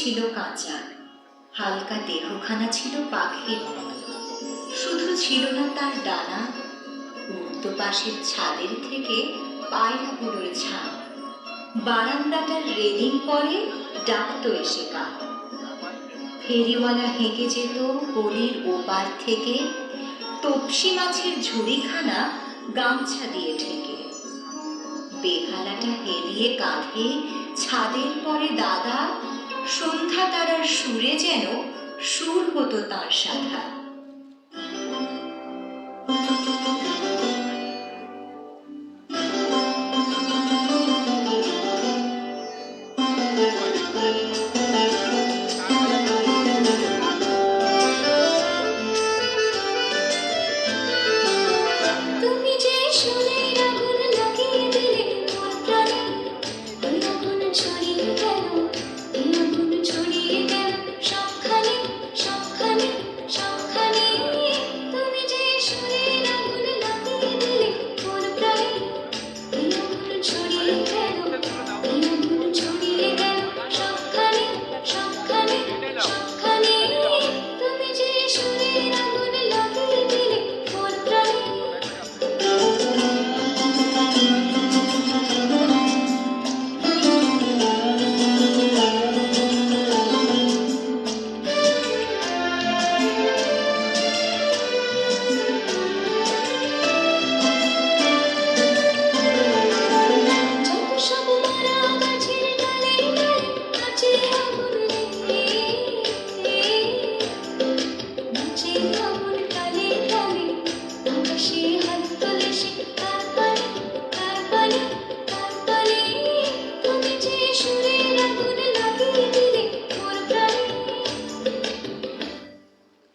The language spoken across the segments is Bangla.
ছিল কাঁচা, হালকা দেহখানা ছিল পাখির মতো। শুধু ছিল না তার ডানা, উর্দু পাশের ছাদের থেকে পায়রাগুলোর ঝাঁক। বারান্দাটার রেলিং পরে ডাকতো এসে কাক। ফেরিওয়ালা হেঁকে যেত গলির ওপার থেকে, তপসি মাছের ঝুড়িখানা গামছা দিয়ে ঢেকে। বেহালাটা হেলিয়ে কাঁধে ছাদের পরে দাদা, সন্ধ্যা তারার সুরে যেন সুর হতো তার সাধা।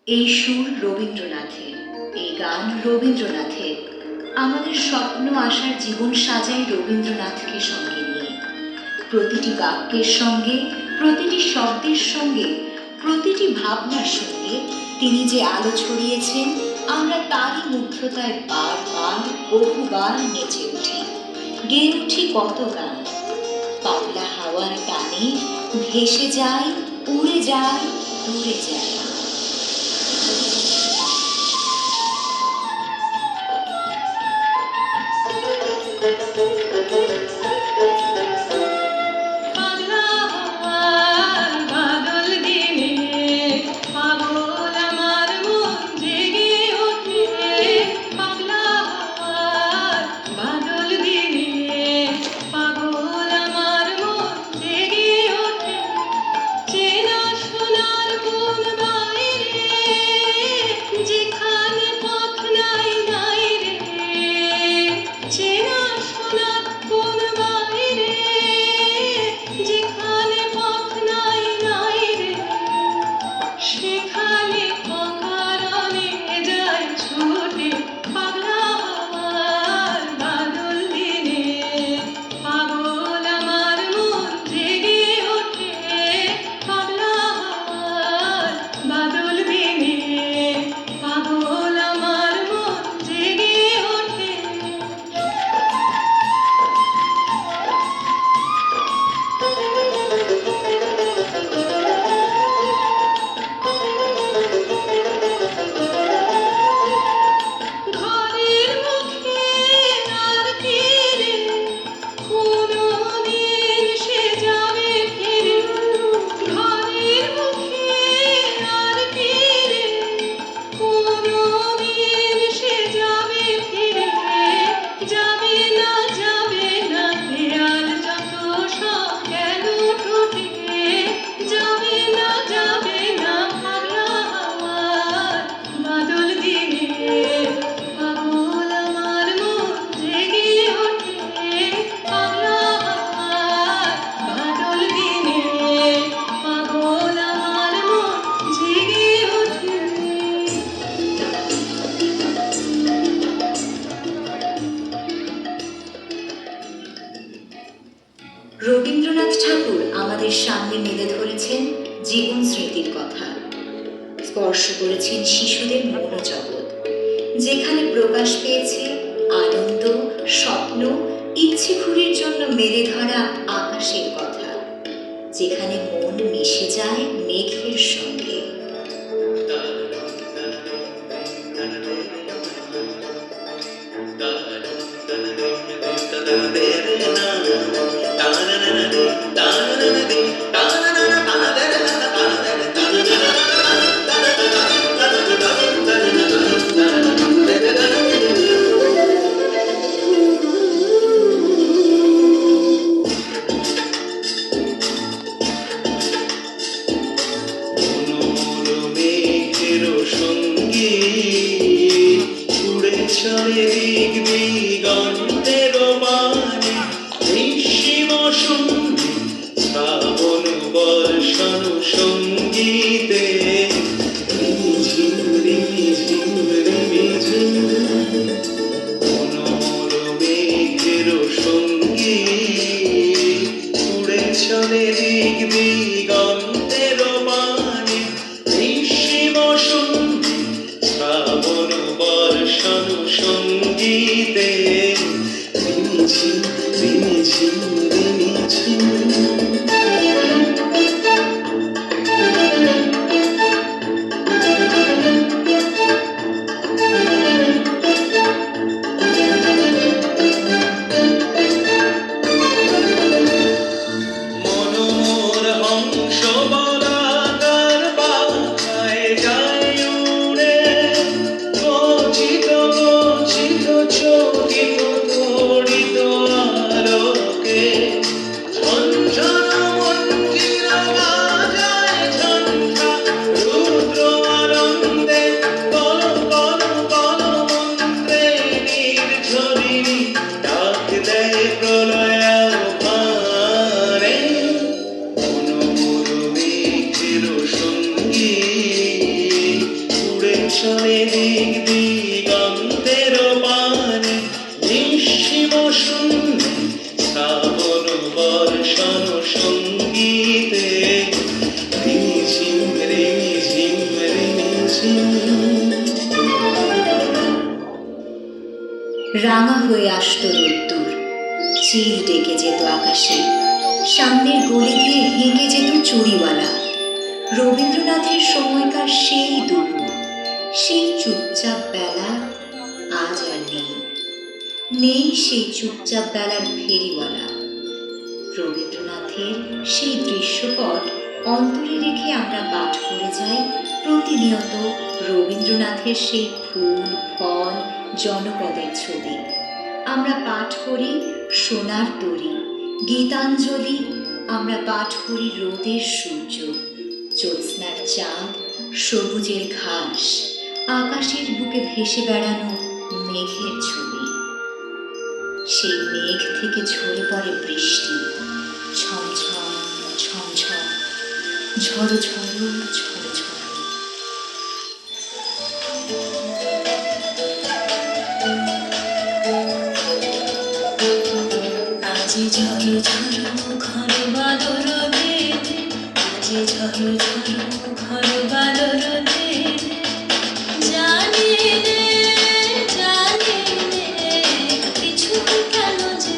এই সুর রবীন্দ্রনাথের, এই গান রবীন্দ্রনাথের। আমাদের স্বপ্ন আশার জীবন সাজাই রবীন্দ্রনাথকে সঙ্গে নিয়ে। প্রতিটি বাক্যের সঙ্গে, প্রতিটি শব্দের সঙ্গে, প্রতিটি ভাবনার সঙ্গে তিনি যে আলো ছড়িয়েছেন, আমরা তারই মুগ্ধতায় বারবার বহুবার নেচে উঠি, গেয়ে উঠি কত গান। পাতলা হাওয়ার টানে ভেসে যায়, উড়ে যায়, দূরে যায়। রবীন্দ্রনাথ ঠাকুর আমাদের সামনে মেলে ধরেছেন জীবন স্মৃতির কথা, স্পর্শ করেছেন শিশুদের মনোজগৎ, যেখানে প্রকাশ পেয়েছে আনন্দ, স্বপ্ন, ইচ্ছে ঘুরির জন্য মেলে ধরা আকাশের কথা, যেখানে মন মিশে যায় মেঘের সঙ্গে। রাঙা হয়ে আসতো রোদ্দুর, চিল ডেকে যেত আকাশে, সামনের গলি দিয়ে হেঁকে যেত চুড়িওয়ালা। রবীন্দ্রনাথের সময়কার সেই দুপুর, সেই চুপচাপ বেলা আজ আর নেই। নেই সেই চুপচাপ বেলার ফেরিওয়ালা। রবীন্দ্রনাথের সেই দৃশ্যপট অন্তরে রেখে আমরা পাঠ করে যাই প্রতিনিয়ত রবীন্দ্রনাথের সেই ফুল ফল জনপদের ছবি। আমরা পাঠ করি সোনার তরী, গীতাঞ্জলি। আমরা পাঠ করি রোদের সূর্য, জ্যোৎস্নার চাঁদ, সবুজের ঘাস, আকাশের বুকে ভেসে বেড়ানো মেঘের ছবি। সেই মেঘ থেকে ঝরে পড়ে বৃষ্টি, ছমছম ছমছম, ঝড়ো ঝড়ো ঝড়ো ঝড়ো। আজি ঝড়ো ঝড়ো ঘর বাদর দিন, আজি ঝড়ো ঝড়ো ঘর বাদর দিন। জানি রে জানি রে কিছু কেন যে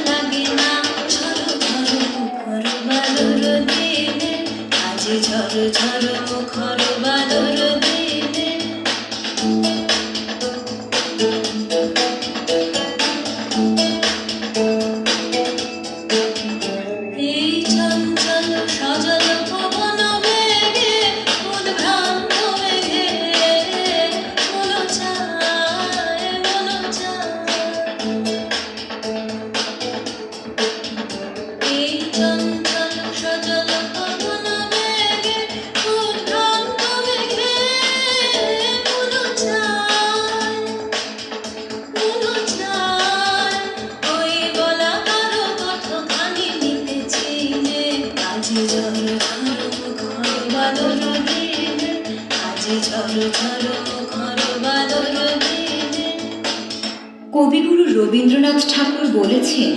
লাগে না, ঝড়ো ঝড়ো ঘর বাদর দিন, আজি ঝড়ো ঝড়ো ঘর বাদর দিন। এই চঞ্চল সজল পবন বেগে উদ্ভ্রান্ত মেঘে মন চায় মন চায়। এই চঞ্চল সজল পবন বেগে উদ্ভ্রান্ত মেঘে মন চায় মন চায়। ওই বলা কারো কতখানি নিতেছি রে, আজি ঝড়ো ঝড়ো ঘর বাদর দিন, আজি ঝড়ো ঝড়ো ঘর বাদর দিন। কবিগুরু রবীন্দ্রনাথ ঠাকুর বলেছেন,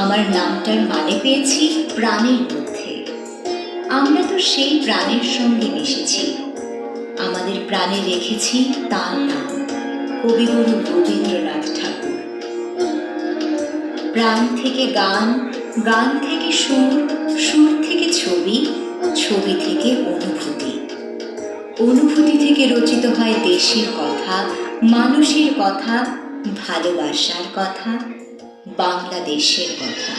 আমার নামটার মানে পেয়েছি প্রাণের মধ্যে। আমরা তো সেই প্রাণের সঙ্গে মিশেছি, আমাদের প্রাণে রেখেছি তার নাম, কবিগুরু রবীন্দ্রনাথ ঠাকুর। প্রাণ থেকে গান, গান থেকে সুর, সুর থেকে ছবি, ছবি থেকে অনুভূতি, অনুভূতি থেকে রচিত হয় দেশের কথা, মানুষের কথা, ভালোবাসার কথা, বাংলাদেশের কথা।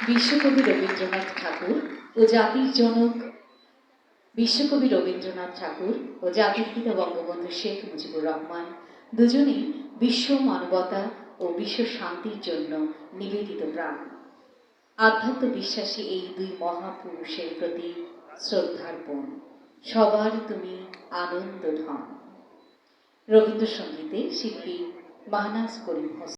বিশ্বকবি রবীন্দ্রনাথ ঠাকুর ও জাতির জনক বিশ্বকবি রবীন্দ্রনাথ ঠাকুর ও জাতির পিতা বঙ্গবন্ধু শেখ মুজিবুর রহমান দুজনেই বিশ্ব মানবতা ও বিশ্ব শান্তির জন্য নিবেদিত প্রাণ। আধ্যাত্ম বিশ্বাসী এই দুই মহাপুরুষের প্রতি শ্রদ্ধার্পণ। সবার তুমি আনন্দ ধন। রবীন্দ্রসঙ্গীতে শিল্পী মাহনাজ করিম হোসেন।